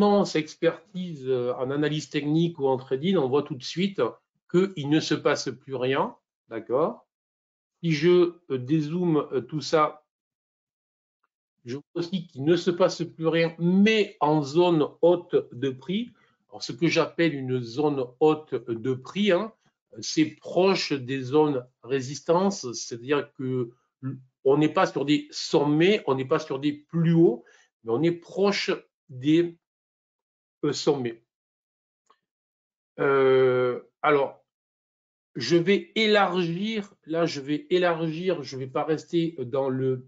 immense expertise en analyse technique ou en trading, on voit tout de suite qu'il ne se passe plus rien, d'accord? Si je dézoome tout ça, je vois aussi qu'il ne se passe plus rien, mais en zone haute de prix. Alors, ce que j'appelle une zone haute de prix, hein, c'est proche des zones résistance, c'est-à-dire que on n'est pas sur des sommets, on n'est pas sur des plus hauts, mais on est proche des sommets. Alors, je vais élargir, là je vais élargir, je ne vais pas rester dans le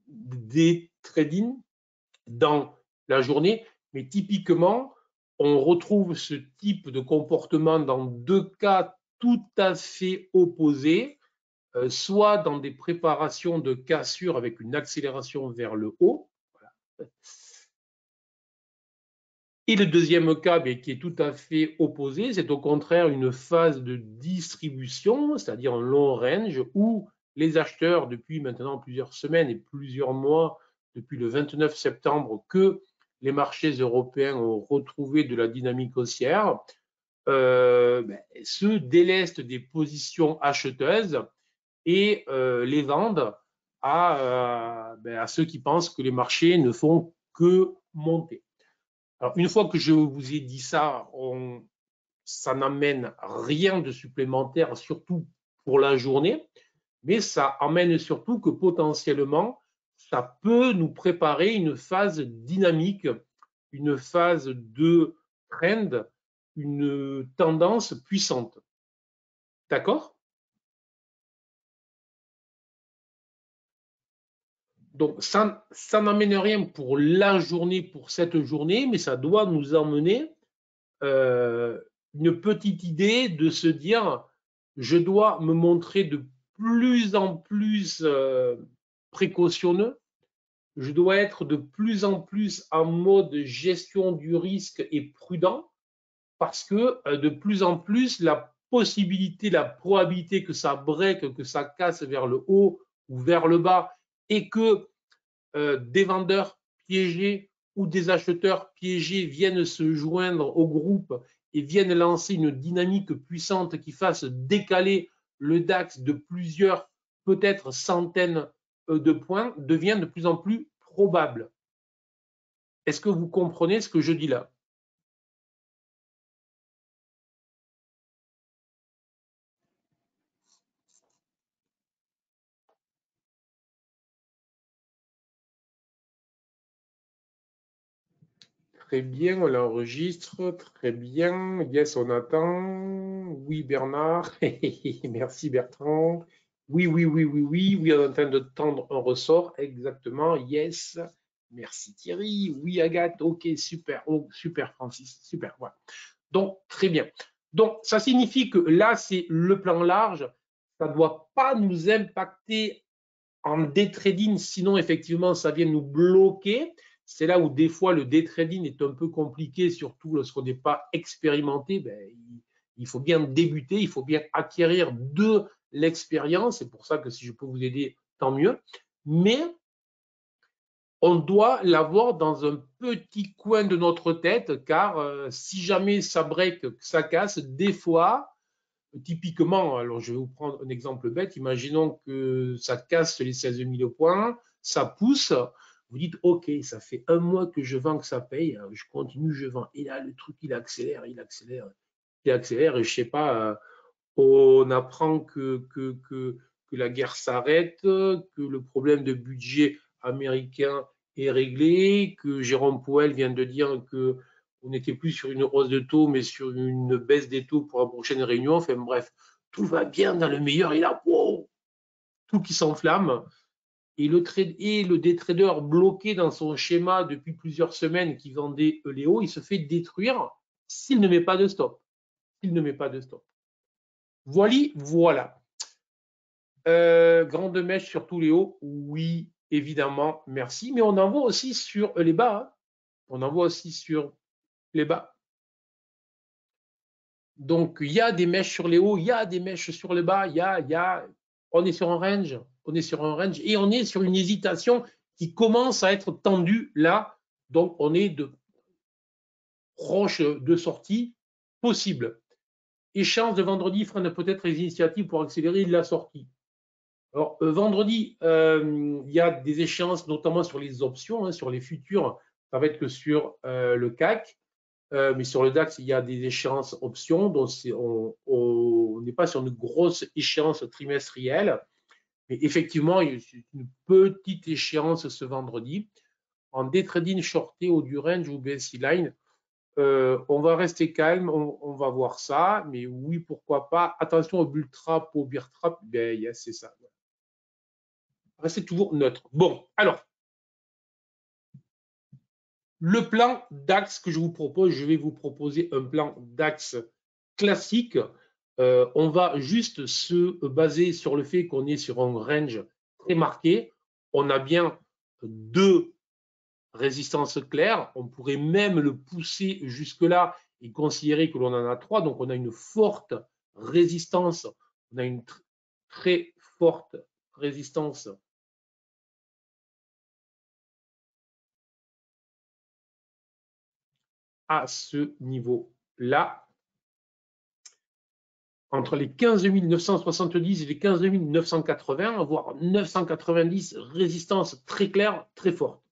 day trading dans la journée, mais typiquement, on retrouve ce type de comportement dans deux cas tout à fait opposés, soit dans des préparations de cassure avec une accélération vers le haut, voilà. Et le deuxième cas, qui est tout à fait opposé, c'est au contraire une phase de distribution, c'est-à-dire un long range, où les acheteurs, depuis maintenant plusieurs semaines et plusieurs mois, depuis le 29 septembre, que les marchés européens ont retrouvé de la dynamique haussière, se délestent des positions acheteuses et les vendent à ceux qui pensent que les marchés ne font que monter. Alors, une fois que je vous ai dit ça, ça n'amène rien de supplémentaire, surtout pour la journée, mais ça amène surtout que potentiellement, ça peut nous préparer une phase dynamique, une phase de trend, une tendance puissante. D'accord? Donc, ça n'amène rien pour la journée, pour cette journée, mais ça doit nous emmener une petite idée de se dire je dois me montrer de plus en plus précautionneux, je dois être de plus en plus en mode gestion du risque et prudent parce que de plus en plus la possibilité, la probabilité que ça break, que ça casse vers le haut ou vers le bas et que des vendeurs piégés ou des acheteurs piégés viennent se joindre au groupe et viennent lancer une dynamique puissante qui fasse décaler le DAX de plusieurs, peut-être centaines de points, devient de plus en plus probable. Est-ce que vous comprenez ce que je dis là? Très bien, on l'enregistre. Très bien. Yes, on attend. Oui, Bernard. Merci, Bertrand. Oui, oui, oui, oui, oui. Oui, on est en train de tendre un ressort. Exactement. Yes. Merci, Thierry. Oui, Agathe. OK, super. Oh, super, Francis. Super. Voilà. Donc, très bien. Donc, ça signifie que là, c'est le plan large. Ça ne doit pas nous impacter en day trading, sinon, effectivement, ça vient nous bloquer. C'est là où des fois le day trading est un peu compliqué, surtout lorsqu'on n'est pas expérimenté. Il faut bien débuter, il faut bien acquérir de l'expérience. C'est pour ça que si je peux vous aider, tant mieux. Mais on doit l'avoir dans un petit coin de notre tête, car si jamais ça break, ça casse, des fois, typiquement, alors je vais vous prendre un exemple bête, imaginons que ça casse les 16 000 points, ça pousse, vous dites ok, ça fait un mois que je vends, que ça paye, je continue, je vends, et là le truc il accélère, il accélère, il accélère, et je sais pas, on apprend que la guerre s'arrête, que le problème de budget américain est réglé, que Jérôme Powell vient de dire que on n'était plus sur une hausse de taux, mais sur une baisse des taux pour la prochaine réunion. Enfin bref, tout va bien dans le meilleur. Et là, wow, tout qui s'enflamme. Et le day trader bloqué dans son schéma depuis plusieurs semaines qui vendait Léo, il se fait détruire s'il ne met pas de stop. S'il ne met pas de stop. Voilà. Grande mèche sur tous les hauts, oui, évidemment, merci. Mais on en voit aussi sur les bas. Hein. On en voit aussi sur les bas. Donc, il y a des mèches sur les hauts, il y a des mèches sur les bas, on est sur un range, et on est sur une hésitation qui commence à être tendue là. Donc, on est proche de sortie possible. Échéance de vendredi freine peut-être les initiatives pour accélérer la sortie. Alors, vendredi, il y a des échéances, notamment sur les options, hein, sur les futurs. Ça va être que sur le CAC. Mais sur le DAX, il y a des échéances options. Donc, on n'est pas sur une grosse échéance trimestrielle. Mais effectivement, il y a une petite échéance ce vendredi. En day trading shorté ou du range ou BSI line, on va rester calme, on va voir ça. Mais oui, pourquoi pas. Attention au bull trap, au bear trap. Ben, yes, c'est ça. Restez toujours neutre. Bon, alors, le plan DAX que je vous propose, je vais vous proposer un plan DAX classique. On va juste se baser sur le fait qu'on est sur un range très marqué. On a bien deux résistances claires. On pourrait même le pousser jusque-là et considérer que l'on en a trois. Donc, on a une forte résistance. On a une très forte résistance à ce niveau-là, entre les 15 970 et les 15 980, voire 990, résistance très claire, très forte.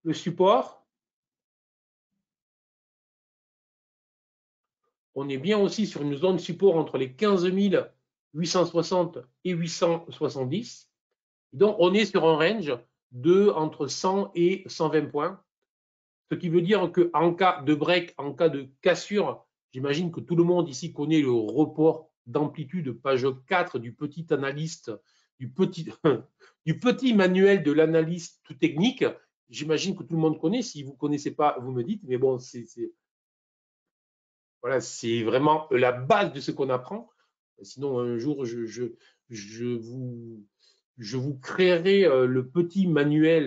Le support, on est bien aussi sur une zone support entre les 15 860 et 870. Donc, on est sur un range de entre 100 et 120 points. Ce qui veut dire qu'en cas de break, en cas de cassure, j'imagine que tout le monde ici connaît le report d'amplitude, page 4 du petit analyste, du petit manuel de l'analyste technique. J'imagine que tout le monde connaît. Si vous ne connaissez pas, vous me dites. Mais bon, voilà, c'est vraiment la base de ce qu'on apprend. Sinon, un jour, je vous créerai le petit manuel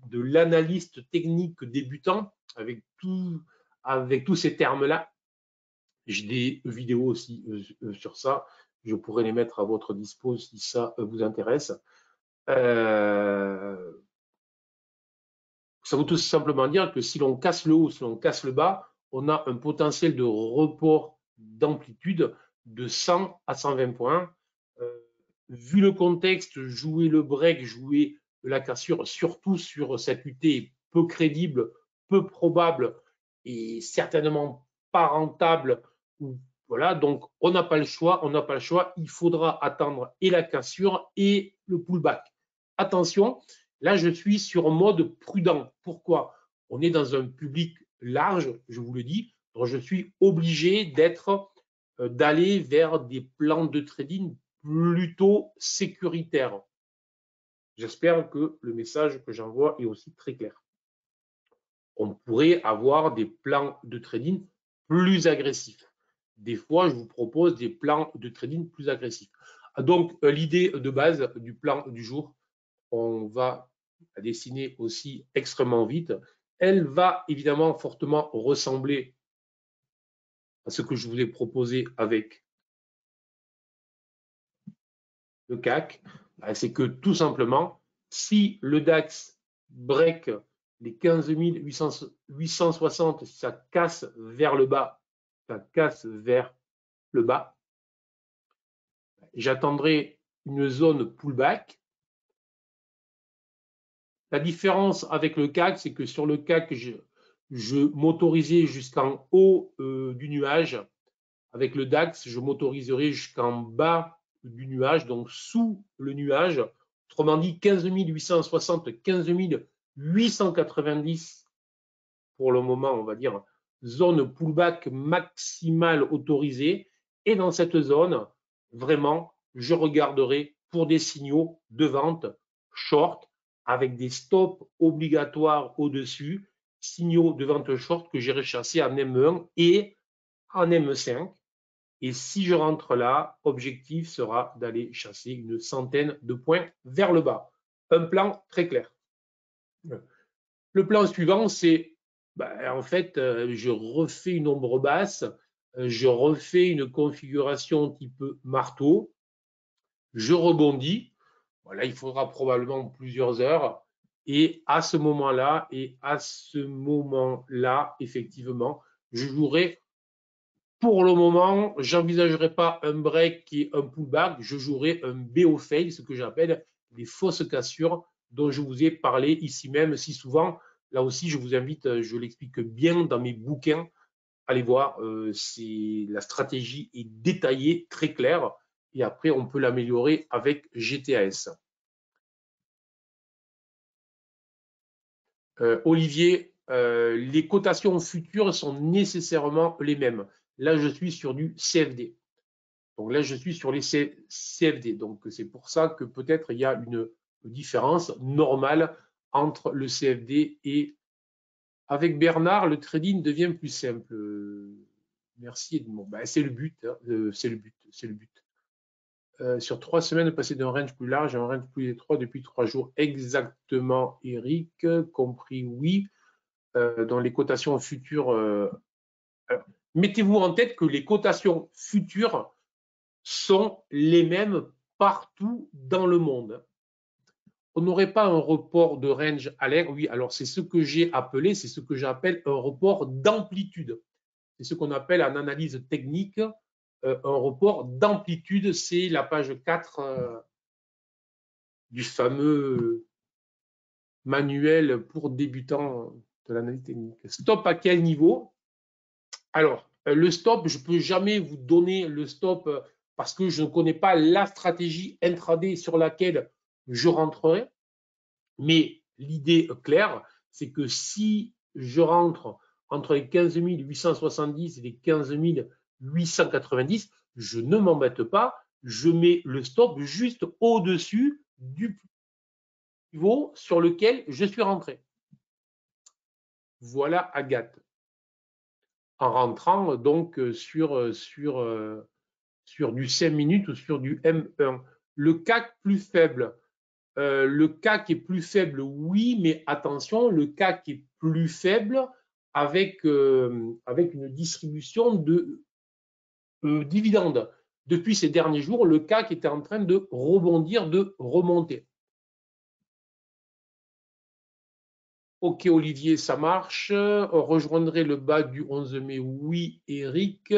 de l'analyste technique débutant avec tous ces termes-là. J'ai des vidéos aussi sur ça. Je pourrais les mettre à votre disposition si ça vous intéresse. Ça veut tout simplement dire que si l'on casse le haut, si l'on casse le bas, on a un potentiel de report d'amplitude de 100 à 120 points. Vu le contexte, jouer le break, jouer la cassure, surtout sur cette UT peu crédible, peu probable et certainement pas rentable. Voilà, donc on n'a pas le choix, il faudra attendre et la cassure et le pullback. Attention, là je suis sur mode prudent. Pourquoi? On est dans un public large, je vous le dis, donc je suis obligé d'aller vers des plans de trading plutôt sécuritaires. J'espère que le message que j'envoie est aussi très clair. On pourrait avoir des plans de trading plus agressifs. Des fois, je vous propose des plans de trading plus agressifs. Donc, l'idée de base du plan du jour, on va la dessiner aussi extrêmement vite. Elle va évidemment fortement ressembler à ce que je vous ai proposé avec le CAC. C'est que tout simplement, si le DAX break les 15 860, si ça casse vers le bas, j'attendrai une zone pullback. La différence avec le CAC, c'est que sur le CAC, je m'autorisais jusqu'en haut du nuage. Avec le DAX, je m'autoriserai jusqu'en bas du nuage, donc sous le nuage. Autrement dit, 15 860, 15 890 pour le moment, on va dire, zone pullback maximale autorisée. Et dans cette zone, vraiment, je regarderai pour des signaux de vente short avec des stops obligatoires au-dessus, signaux de vente short que j'irai chasser en M1 et en M5. Et si je rentre là, objectif sera d'aller chasser une centaine de points vers le bas. Un plan très clair. Le plan suivant, c'est en fait, je refais une ombre basse, je refais une configuration type marteau, je rebondis. Voilà, il faudra probablement plusieurs heures. Et à ce moment-là, effectivement, je jouerai. Pour le moment, j'envisagerai pas un break qui est un pullback, je jouerai un BO fail, ce que j'appelle les fausses cassures dont je vous ai parlé ici même si souvent. Là aussi, je vous invite, je l'explique bien dans mes bouquins. Allez voir, la stratégie est détaillée, très claire, et après, on peut l'améliorer avec GTAS. Olivier, les cotations futures sont nécessairement les mêmes. Là, je suis sur du CFD. Donc là, je suis sur les CFD. Donc c'est pour ça que peut-être il y a une différence normale entre le CFD et avec Bernard, le trading devient plus simple. Merci Edmond. Ben, c'est le but, hein. C'est le but, c'est le but. Sur 3 semaines, passer d'un range plus large à un range plus étroit depuis 3 jours. Exactement, Eric. Compris, oui. Dans les cotations futures. Mettez-vous en tête que les cotations futures sont les mêmes partout dans le monde. On n'aurait pas un report de range à l'air. Oui, alors c'est ce que j'ai appelé, c'est ce que j'appelle un report d'amplitude. C'est ce qu'on appelle en analyse technique un report d'amplitude. C'est la page 4 du fameux manuel pour débutants de l'analyse technique. Stop à quel niveau? Alors, le stop, je ne peux jamais vous donner le stop parce que je ne connais pas la stratégie intraday sur laquelle je rentrerai. Mais l'idée claire, c'est que si je rentre entre les 15 870 et les 15 890, je ne m'embête pas, je mets le stop juste au-dessus du niveau sur lequel je suis rentré. Voilà Agathe. En rentrant donc sur du 5 minutes ou sur du M1. Le CAC plus faible. Le CAC est plus faible, oui, mais attention, le CAC est plus faible avec une distribution de dividendes. Depuis ces derniers jours, le CAC était en train de rebondir, de remonter. Ok, Olivier, ça marche. On rejoindrait le bas du 11 mai. Oui, Eric.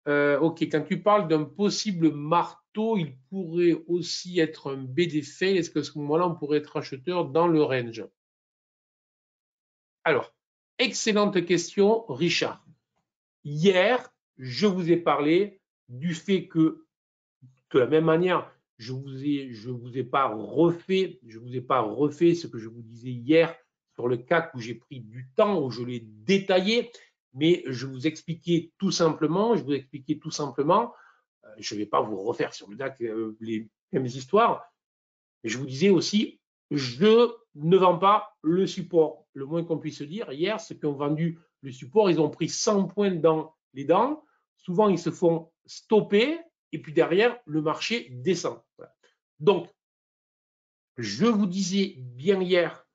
Ok, quand tu parles d'un possible marteau, il pourrait aussi être un BD fail. Est-ce qu'à ce moment-là, on pourrait être acheteur dans le range? Alors, excellente question, Richard. Hier, je vous ai parlé du fait que, de la même manière, je vous ai pas refait ce que je vous disais hier sur le CAC où j'ai pris du temps, où je l'ai détaillé, mais je vous expliquais tout simplement, je ne vais pas vous refaire sur le DAC les mêmes histoires, mais je vous disais aussi, je ne vends pas le support. Le moins qu'on puisse dire, hier, ceux qui ont vendu le support, ils ont pris 100 points dans les dents. Souvent, ils se font stopper et puis derrière, le marché descend. Voilà. Donc, je vous disais bien hier,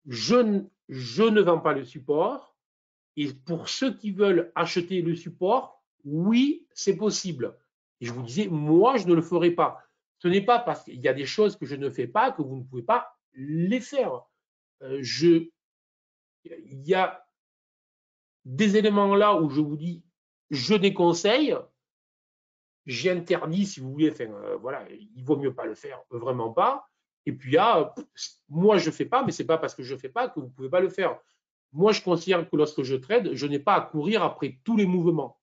je ne vends pas le support. Et pour ceux qui veulent acheter le support, oui, c'est possible. Et je vous disais, moi, je ne le ferai pas. Ce n'est pas parce qu'il y a des choses que je ne fais pas que vous ne pouvez pas les faire. Il y a des éléments là où je vous dis, je déconseille, j'interdis si vous voulez, enfin, voilà, il vaut mieux pas le faire, vraiment pas. Et puis il y a, moi je ne fais pas, mais ce n'est pas parce que je ne fais pas que vous ne pouvez pas le faire. Moi, je considère que lorsque je trade, je n'ai pas à courir après tous les mouvements.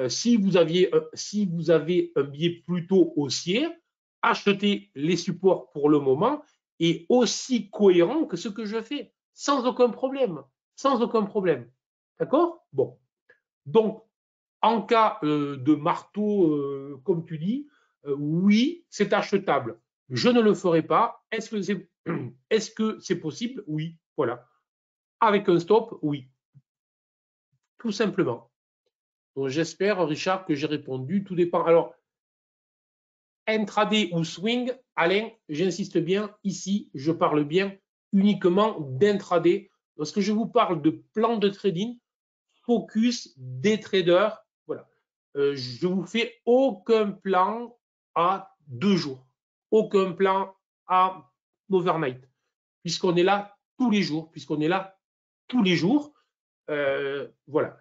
Si vous avez un biais plutôt haussier, achetez les supports pour le moment et aussi cohérent que ce que je fais, sans aucun problème. Sans aucun problème. D'accord? Bon. Donc, en cas de marteau, comme tu dis, oui, c'est achetable. Je ne le ferai pas. Est-ce que c'est possible? Oui. Voilà. Avec un stop, oui. Tout simplement. Donc, j'espère, Richard, que j'ai répondu. Tout dépend. Alors, intraday ou swing, Alain, j'insiste bien, ici, je parle bien uniquement d'intraday. Lorsque je vous parle de plan de trading, focus des traders, voilà. Je vous fais aucun plan à 2 jours. Aucun plan à overnight, puisqu'on est là tous les jours, voilà.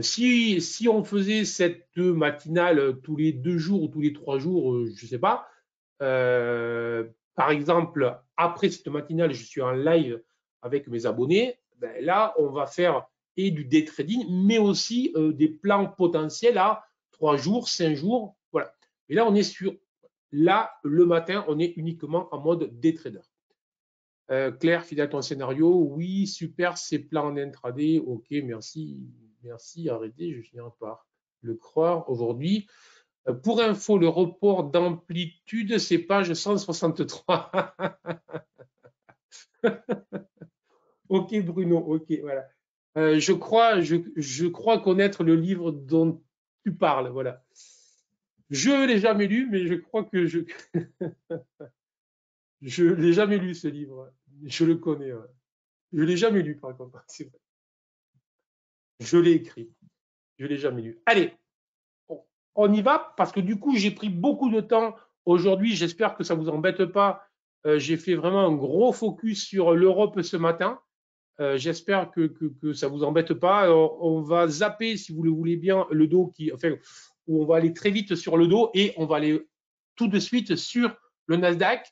Si on faisait cette matinale tous les 2 jours ou tous les 3 jours, je ne sais pas, par exemple, après cette matinale, je suis en live avec mes abonnés, ben là, on va faire et du day trading, mais aussi des plans potentiels à 3 jours, 5 jours, voilà. Et là, on est sur, là, le matin, on est uniquement en mode day trader. Claire, fidèle à ton scénario, oui, super, c'est plans en intraday, ok, merci, merci, arrêtez, je finirai par le croire aujourd'hui. Pour info, le report d'amplitude, c'est page 163. Ok, Bruno, ok, voilà. Je crois connaître le livre dont tu parles, voilà. Je ne l'ai jamais lu, mais je crois que je ne l'ai jamais lu, ce livre. Je le connais. Ouais. Je ne l'ai jamais lu, par contre. C'est vrai. Je l'ai écrit. Je ne l'ai jamais lu. Allez, on y va, parce que du coup, j'ai pris beaucoup de temps aujourd'hui. J'espère que ça ne vous embête pas. J'ai fait vraiment un gros focus sur l'Europe ce matin. J'espère que ça ne vous embête pas. Alors, on va zapper, si vous le voulez bien, le dos où on va aller très vite sur le dos et on va aller tout de suite sur le Nasdaq.